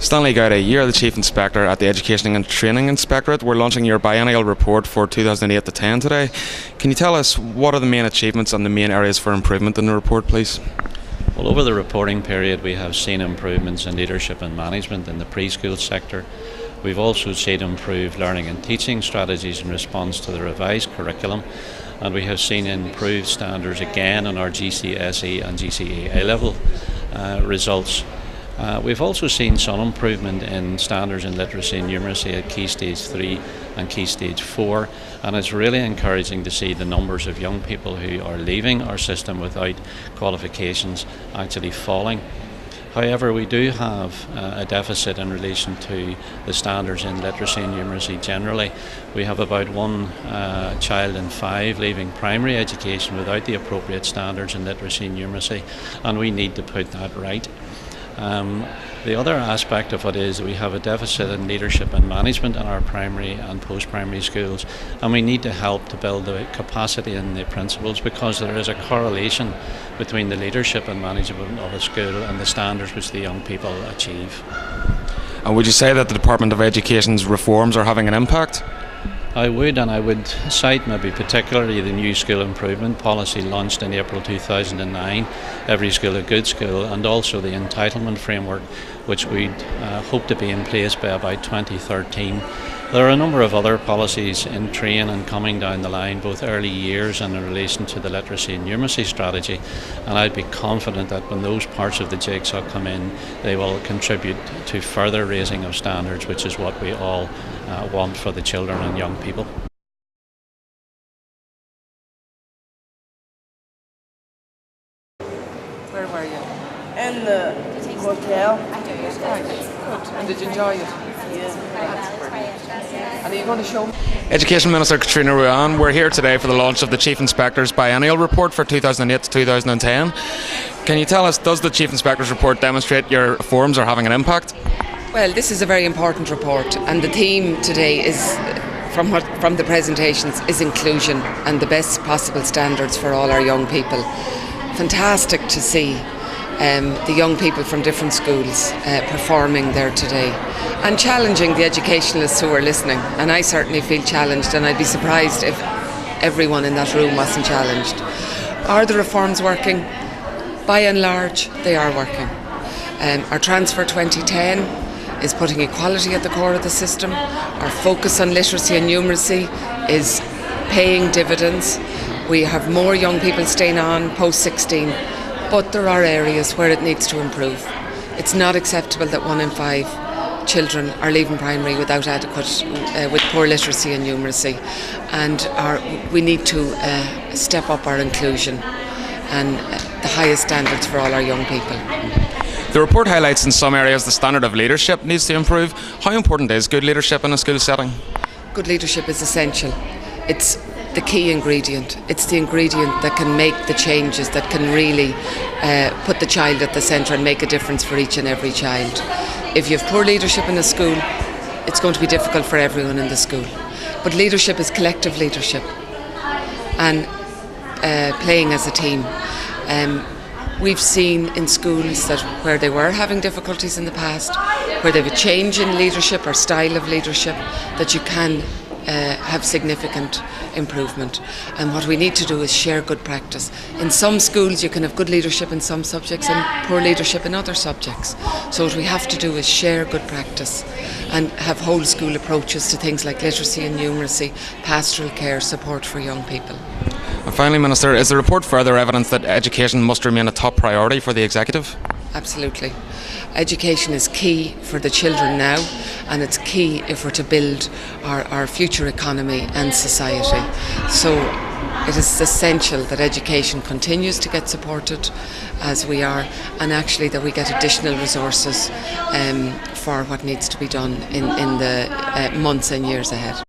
Stanley Goudie, you're the Chief Inspector at the Education and Training Inspectorate. We're launching your biennial report for 2008 to 10 today. Can you tell us what are the main achievements and the main areas for improvement in the report, please? Well, over the reporting period we have seen improvements in leadership and management in the preschool sector. We've also seen improved learning and teaching strategies in response to the revised curriculum, and we have seen improved standards again in our GCSE and GCE A-level results. We've also seen some improvement in standards in literacy and numeracy at Key Stage 3 and Key Stage 4, and it's really encouraging to see the numbers of young people who are leaving our system without qualifications actually falling. However, we do have a deficit in relation to the standards in literacy and numeracy generally. We have about one child in 5 leaving primary education without the appropriate standards in literacy and numeracy, and we need to put that right. The other aspect of it is we have a deficit in leadership and management in our primary and post-primary schools, and we need to help to build the capacity in the principals, because there is a correlation between the leadership and management of a school and the standards which the young people achieve. And would you say that the Department of Education's reforms are having an impact? I would, and I would cite maybe particularly the new school improvement policy launched in April 2009, Every School a Good School, and also the entitlement framework which we'd hope to be in place by about 2013. There are a number of other policies in train and coming down the line, both early years and in relation to the literacy and numeracy strategy, and I'd be confident that when those parts of the jigsaw come in, they will contribute to further raising of standards, which is what we all want for the children and young people. Where were you? In the hotel. Right, good. And did you enjoy it? Yeah. And are you going to show me? Education Minister Caitríona Ruane, we're here today for the launch of the Chief Inspector's biennial report for 2008 to 2010. Can you tell us, does the Chief Inspector's report demonstrate your reforms are having an impact? Well, this is a very important report, and the theme today is, from the presentations, is inclusion and the best possible standards for all our young people. Fantastic to see the young people from different schools performing there today and challenging the educationalists who are listening. And I certainly feel challenged, and I'd be surprised if everyone in that room wasn't challenged. Are the reforms working? By and large, they are working. Our Transfer 2010 is putting equality at the core of the system. Our focus on literacy and numeracy is paying dividends. We have more young people staying on post-16, but there are areas where it needs to improve. It's not acceptable that 1 in 5 children are leaving primary without adequate, with poor literacy and numeracy, and we need to step up our inclusion and the highest standards for all our young people. The report highlights in some areas the standard of leadership needs to improve. How important is good leadership in a school setting? Good leadership is essential. It's the key ingredient. It's the ingredient that can make the changes, that can really put the child at the centre and make a difference for each and every child. If you have poor leadership in a school, it's going to be difficult for everyone in the school. But leadership is collective leadership and playing as a team. We've seen in schools that where they were having difficulties in the past, where they have a change in leadership or style of leadership, that you can have significant improvement. And what we need to do is share good practice. In some schools you can have good leadership in some subjects and poor leadership in other subjects. So what we have to do is share good practice and have whole school approaches to things like literacy and numeracy, pastoral care, support for young people. And finally, Minister, is the report further evidence that education must remain a top priority for the Executive? Absolutely. Education is key for the children now, and it's key if we're to build our future economy and society. So it is essential that education continues to get supported as we are, and actually that we get additional resources for what needs to be done in the months and years ahead.